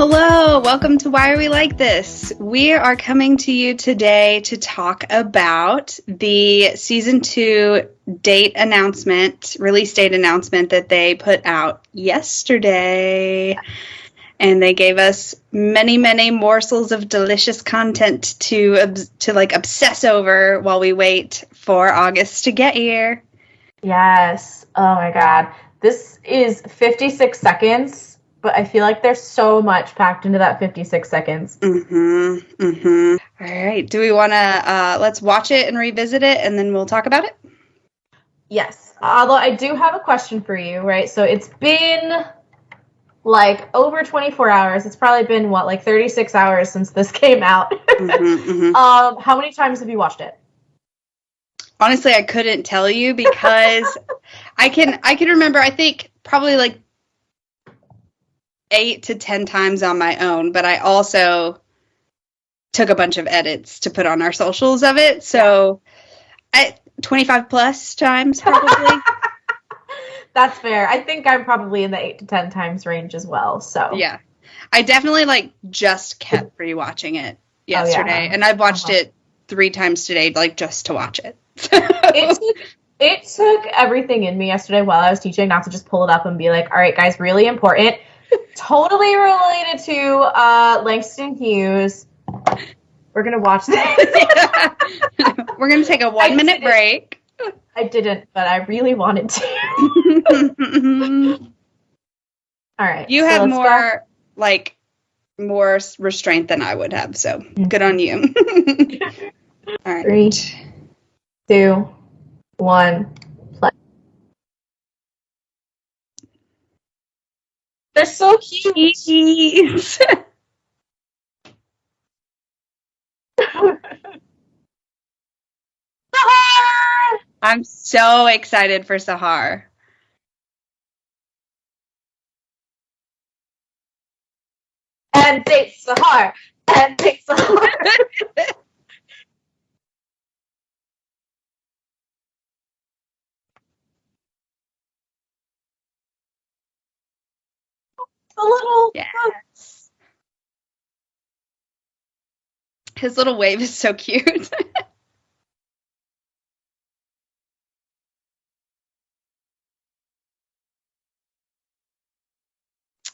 Hello, welcome to Why Are We Like This? We are coming to you today to talk about the season 2 release date announcement that they put out yesterday. And they gave us many, many morsels of delicious content to obsess over while we wait for August to get here. Yes. Oh my God. This is 56 seconds. But I feel like there's so much packed into that 56 seconds. All right. Do we want to, let's watch it and revisit it, and then we'll talk about it? Yes. Although I do have a question for you, right? So it's been, over 24 hours. It's probably been, 36 hours since this came out. How many times have you watched it? Honestly, I couldn't tell you because I can remember, I think, probably 8 to 10 times on my own, but I also took a bunch of edits to put on our socials of it, so 25 plus times probably. That's fair. I think I'm probably in the 8 to 10 times range as well, so. Yeah. I definitely just kept rewatching it yesterday, and I've watched it 3 times today, just to watch it. It took everything in me yesterday while I was teaching not to just pull it up and be like, all right, guys, really important. Totally related to Langston Hughes. We're going to watch that. We're going to take a 1-minute break. I didn't, but I really wanted to. All right. You have more restraint than I would have, so good on you. All right. 3, 2, 1. They're so cute. I'm so excited for Sahar. And take Sahar. And take Sahar. The little... Yes. His little wave is so cute.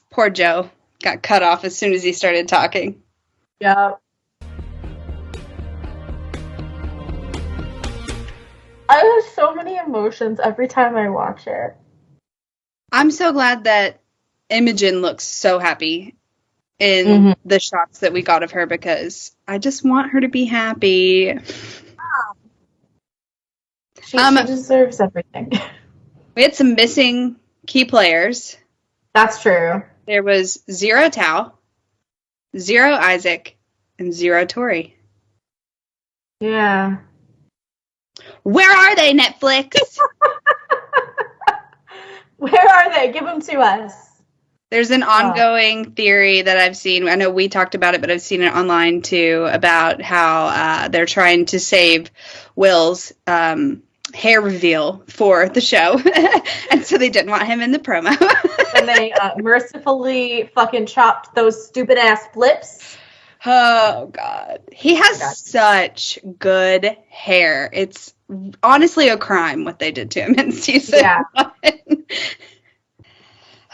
Poor Joe got cut off as soon as he started talking. Yeah. I have so many emotions every time I watch it. I'm so glad that Imogen looks so happy in the shots that we got of her, because I just want her to be happy. She deserves everything. We had some missing key players. That's true. There was 0 Tao, 0 Isaac, and 0 Tori. Yeah. Where are they, Netflix? Where are they? Give them to us. There's an ongoing theory that I've seen. I know we talked about it, but I've seen it online too, about how they're trying to save Will's hair reveal for the show. And so they didn't want him in the promo. And they mercifully fucking chopped those stupid ass flips. Oh, God. He has such good hair. It's honestly a crime what they did to him in season 1.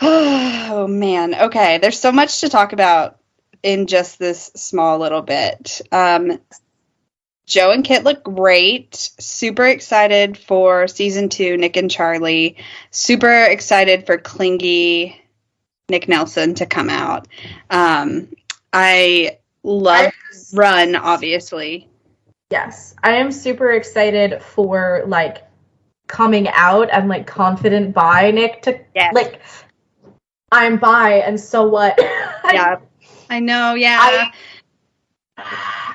Oh, man. Okay, there's so much to talk about in just this small little bit. Joe and Kit look great. Super excited for season 2, Nick and Charlie. Super excited for clingy Nick Nelson to come out. I love Run, obviously. Yes, I am super excited for, coming out and, confident bi Nick to, I'm bi, and so what? Yeah, I know, yeah.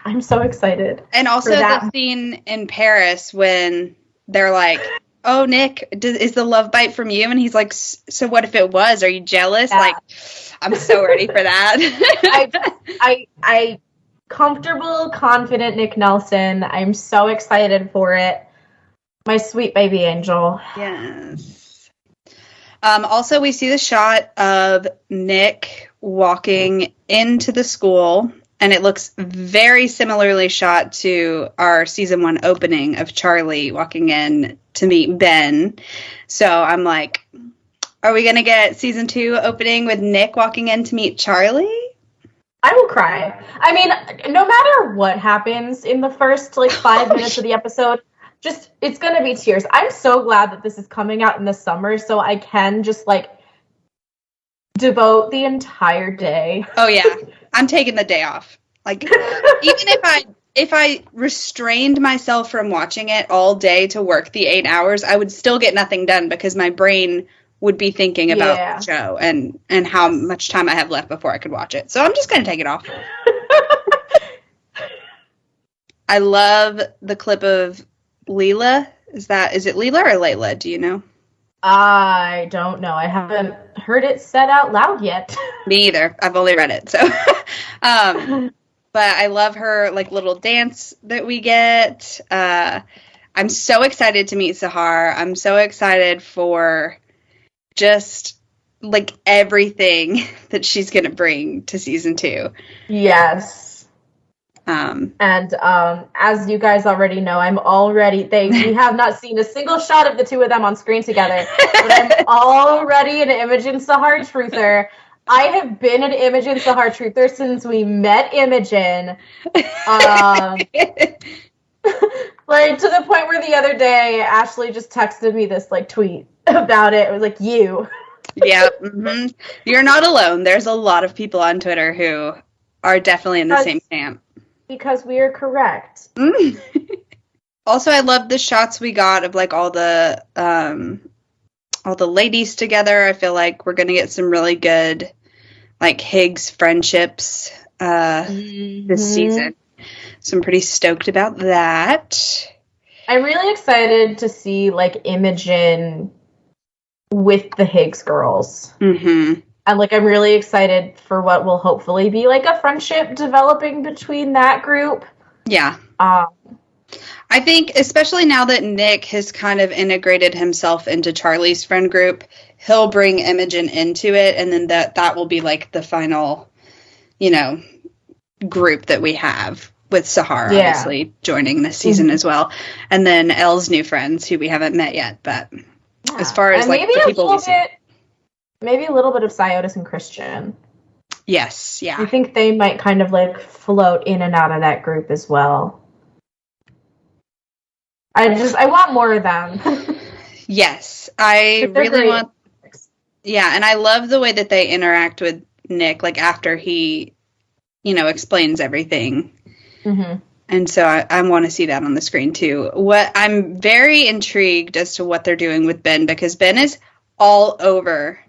I'm so excited. And also the scene in Paris when they're like, oh, Nick, is the love bite from you? And he's like, so what if it was? Are you jealous? Yeah. I'm so ready for that. I comfortable, confident Nick Nelson. I'm so excited for it. My sweet baby angel. Yes. Also, we see the shot of Nick walking into the school, and it looks very similarly shot to our season 1 opening of Charlie walking in to meet Ben. So I'm like, are we going to get season 2 opening with Nick walking in to meet Charlie? I will cry. I mean, no matter what happens in the first, 5 minutes of the episode, it's going to be tears. I'm so glad that this is coming out in the summer so I can just, devote the entire day. Oh, yeah. I'm taking the day off. Even if I restrained myself from watching it all day to work the 8 hours, I would still get nothing done because my brain would be thinking about the show and how much time I have left before I could watch it. So I'm just going to take it off. I love the clip of Leela. Is it Leela or Layla? Do you know? I don't know. I haven't heard it said out loud yet. Me either. I've only read it. So, but I love her little dance that we get. I'm so excited to meet Sahar. I'm so excited for just everything that she's going to bring to season 2. Yes. And as you guys already know, we have not seen a single shot of the two of them on screen together, but I'm already an Imogen Sahar truther. I have been an Imogen Sahar truther since we met Imogen. To the point where the other day, Ashley just texted me this tweet about it. It was you. Yeah. Mm-hmm. You're not alone. There's a lot of people on Twitter who are definitely in the same camp. Because we are correct. Also, I love the shots we got of all the ladies together. I feel like we're gonna get some really good Higgs friendships this season. So I'm pretty stoked about that. I'm really excited to see Imogen with the Higgs girls. Mm-hmm. And I'm really excited for what will hopefully be a friendship developing between that group. Yeah. I think especially now that Nick has kind of integrated himself into Charlie's friend group, he'll bring Imogen into it, and then that will be the final, group that we have with Sahar obviously joining this season as well. And then Elle's new friends who we haven't met yet, but as far as the people we see. Maybe a little bit of Siotis and Christian. Yes, yeah. I think they might kind of float in and out of that group as well. I want more of them. Yes, I really want. Yeah, and I love the way that they interact with Nick, after he, explains everything. Mm-hmm. And so I want to see that on the screen too. I'm very intrigued as to what they're doing with Ben, because Ben is all over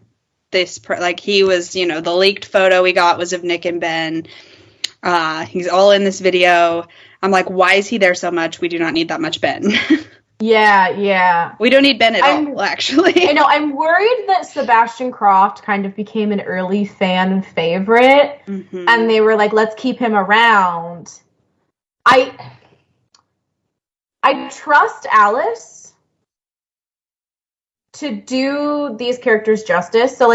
this, he was, the leaked photo we got was of Nick and Ben. He's all in this video. I'm why is he there so much? We do not need that much Ben. Yeah. We don't need Ben at all, actually. I know. I'm worried that Sebastian Croft kind of became an early fan favorite, and they were let's keep him around. I trust Alice to do these characters justice. So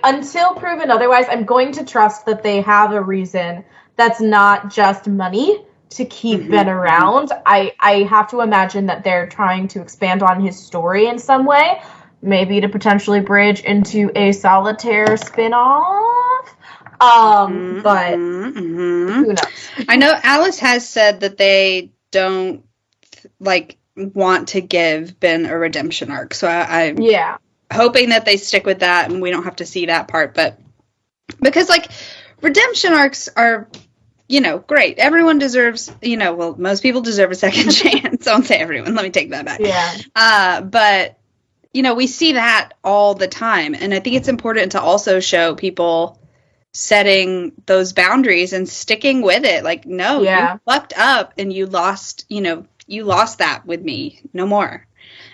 until proven otherwise, I'm going to trust that they have a reason that's not just money to keep Ben around. I have to imagine that they're trying to expand on his story in some way, maybe to potentially bridge into a Solitaire spin-off. But who knows? I know Alice has said that they don't want to give Ben a redemption arc, so I'm hoping that they stick with that and we don't have to see that part. But because redemption arcs are great, everyone deserves, most people deserve a second chance. Don't say everyone, let me take that back. But we see that all the time, and I think it's important to also show people setting those boundaries and sticking with it. You fucked up and you lost that with me. No more.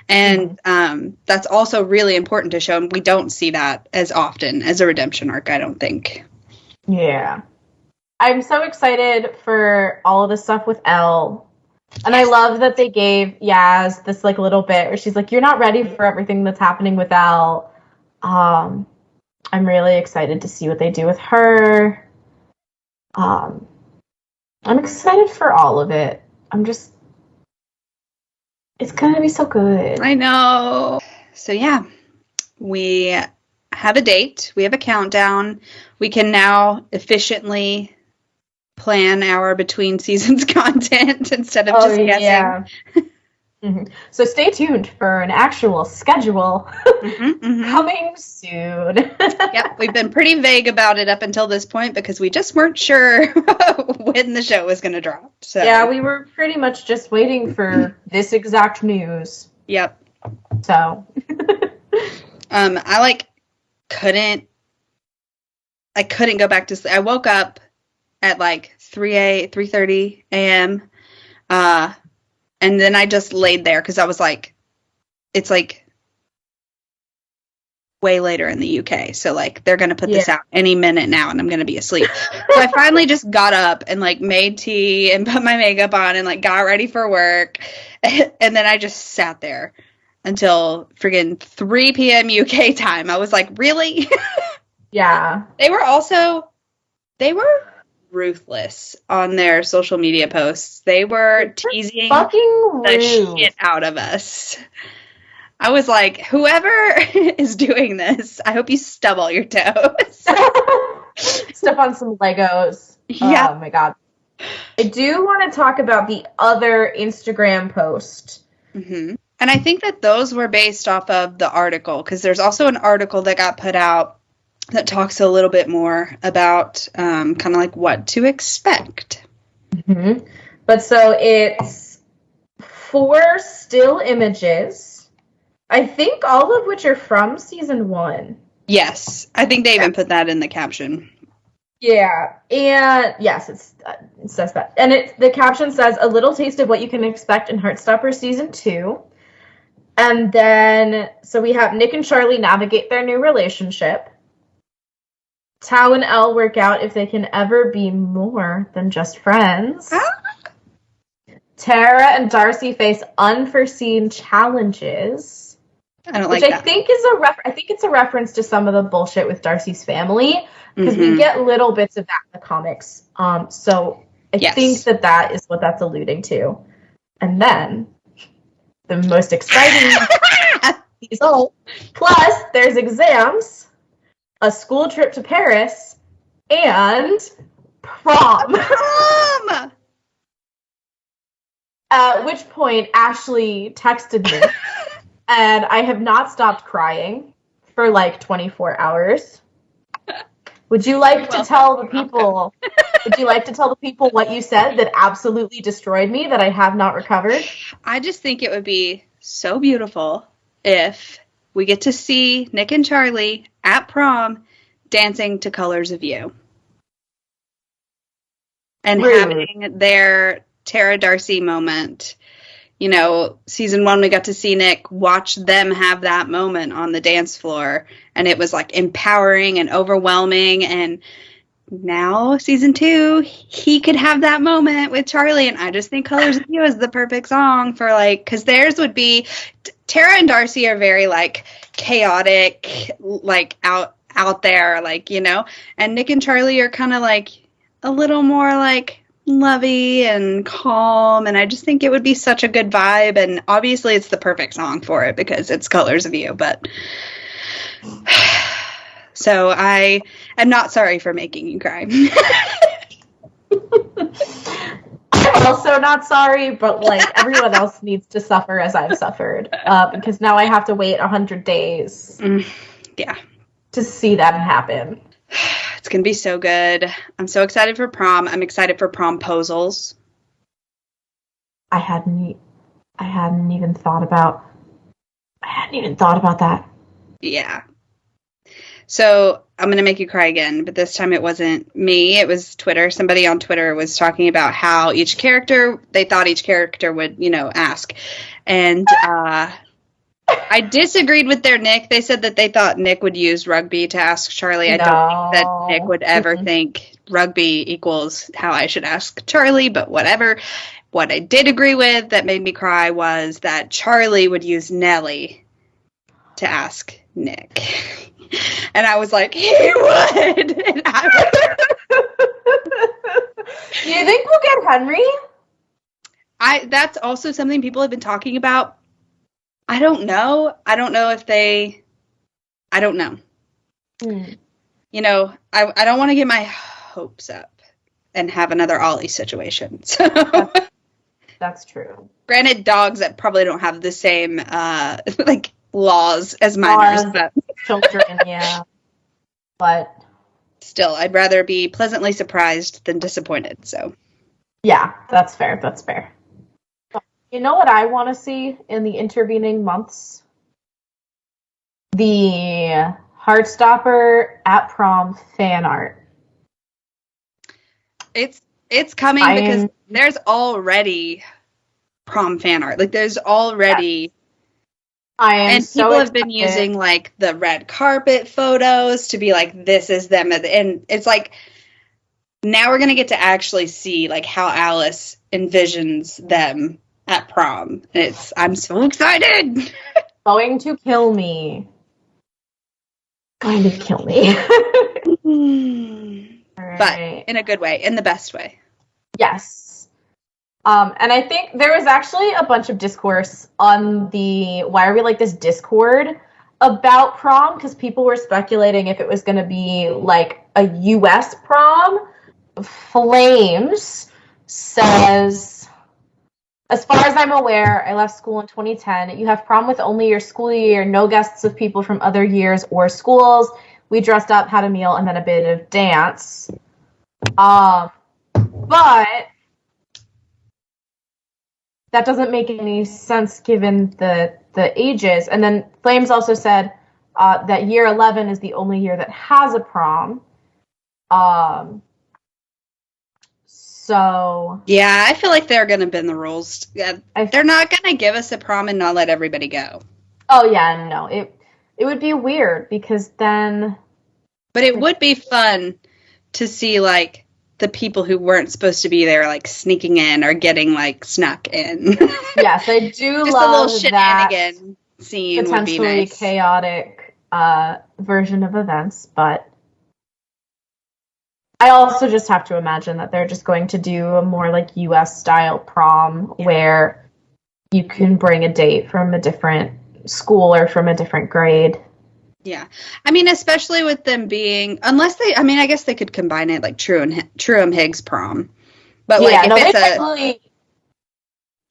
And that's also really important to show. And we don't see that as often as a redemption arc, I don't think. Yeah. I'm so excited for all of the stuff with Elle. And I love that they gave Yaz this little bit where she's you're not ready for everything that's happening with Elle. I'm really excited to see what they do with her. I'm excited for all of it. It's gonna be so good. I know. So yeah, we have a date. We have a countdown. We can now efficiently plan our between seasons content instead of just guessing. Yeah. Mm-hmm. So stay tuned for an actual schedule coming soon. Yep, we've been pretty vague about it up until this point because we just weren't sure when the show was going to drop. So yeah, we were pretty much just waiting for this exact news. Yep. So I couldn't go back to sleep. I woke up at like 3:30 a.m. And then I just laid there because I was like, it's like way later in the UK. So like they're going to put this out any minute now and I'm going to be asleep. So I finally just got up and like made tea and put my makeup on and like got ready for work. And then I just sat there until friggin' 3 p.m. UK time. I was like, really? Yeah. They were ruthless on their social media posts. They were teasing the shit out of us. I was like, whoever is doing this, I hope you stub all your toes. Step on some Legos. Yeah. Oh my god. I do want to talk about the other Instagram post. Mm-hmm. And I think that those were based off of the article, because there's also an article that got put out that talks a little bit more about kind of like what to expect. Mm-hmm. But so it's 4 still images, I think all of which are from season 1. Yes, I think they even put that in the caption. Yeah, and yes, it says that. And the caption says, a little taste of what you can expect in Heartstopper season 2. And then, so we have Nick and Charlie navigate their new relationship. Tao and Elle work out if they can ever be more than just friends. Tara and Darcy face unforeseen challenges. I don't like that. Which I think it's a reference to some of the bullshit with Darcy's family, because we get little bits of that in the comics. So I think that is what that's alluding to. And then the most exciting result, plus there's exams, a school trip to Paris, and prom. Prom! At which point, Ashley texted me, and I have not stopped crying for like 24 hours. Would you like to tell the people? Would you like to tell the people what you said that absolutely destroyed me, that I have not recovered? I just think it would be so beautiful if we get to see Nick and Charlie at prom dancing to Colors of You. And having their Tara Darcy moment. You know, season 1, we got to see Nick watch them have that moment on the dance floor. And it was like empowering and overwhelming. And now season 2, he could have that moment with Charlie. And I just think Colors of You is the perfect song for like, because theirs would be, Tara and Darcy are very like chaotic, like out there, like, you know, and Nick and Charlie are kind of like a little more like lovey and calm, and I just think it would be such a good vibe, and obviously it's the perfect song for it because it's Colors of You, but so I am not sorry for making you cry. I'm also not sorry, but like everyone else needs to suffer as I've suffered, because now I have to wait 100 days to see that happen. It's going to be so good. I'm so excited for prom. I'm excited for promposals. I hadn't even thought about that. Yeah. So I'm going to make you cry again, but this time it wasn't me. It was Twitter. Somebody on Twitter was talking about how they thought each character would, you know, ask. And I disagreed with their Nick. They said that they thought Nick would use rugby to ask Charlie. I don't think that Nick would ever think rugby equals how I should ask Charlie, but whatever. What I did agree with that made me cry was that Charlie would use Nellie to ask Nick. And I was like, he would. And Do you think we'll get Henry? That's also something people have been talking about. I don't know. I don't know. You know, I don't want to get my hopes up and have another Ollie situation. So that's true. Granted, dogs that probably don't have the same like laws as minors, but children, yeah. But still, I'd rather be pleasantly surprised than disappointed. So yeah, that's fair. That's fair. You know what I want to see in the intervening months? The Heartstopper at prom fan art. It's coming because there's already prom fan art. Like there's already and people have been using like the red carpet photos to be like, this is them, and it's like now we're gonna get to actually see like how Alice envisions them at prom. I'm so excited. Going to kill me. Going to kill me. Right. But in a good way, in the best way. Yes. And I think there was actually a bunch of discourse on the Why Are We Like This Discord about prom, because people were speculating if it was going to be like a US prom. Flames says, as far as I'm aware, I left school in 2010. You have prom with only your school year, no guests of people from other years or schools. We dressed up, had a meal, and then a bit of dance. But that doesn't make any sense given the ages. And then Flames also said that year 11 is the only year that has a prom. So yeah, I feel like they're going to bend the rules. Yeah, they're not going to give us a prom and not let everybody go. Oh yeah, no, it would be weird because then. But it would be fun to see like the people who weren't supposed to be there like sneaking in or getting like snuck in. Yes, I do just love a little shenanigan scene potentially would be nice. Chaotic version of events, but. I also just have to imagine that they're just going to do a more like US style prom where you can bring a date from a different school or from a different grade. Yeah. I mean, especially with them being, I guess they could combine it like True Higgs prom. But like,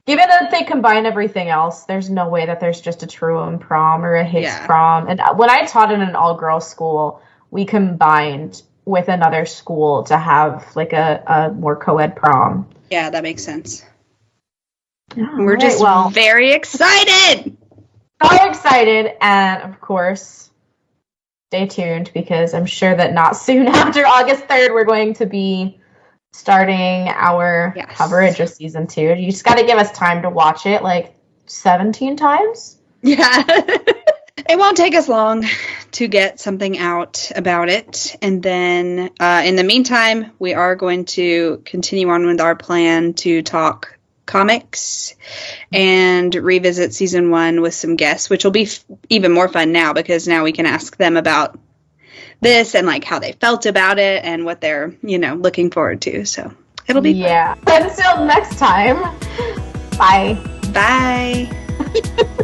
given that they combine everything else, there's no way that there's just a True prom or a Higgs prom. And when I taught in an all-girls school, we combined with another school to have like a more co-ed prom. Yeah, that makes sense. Yeah, we're just very excited. So excited, and of course, stay tuned because I'm sure that not soon after August 3rd, we're going to be starting our coverage of season 2. You just got to give us time to watch it like 17 times. Yeah. It won't take us long to get something out about it. And then in the meantime, we are going to continue on with our plan to talk comics and revisit season 1 with some guests, which will be even more fun now because now we can ask them about this and like how they felt about it and what they're, looking forward to. So it'll be fun. Until next time. Bye. Bye.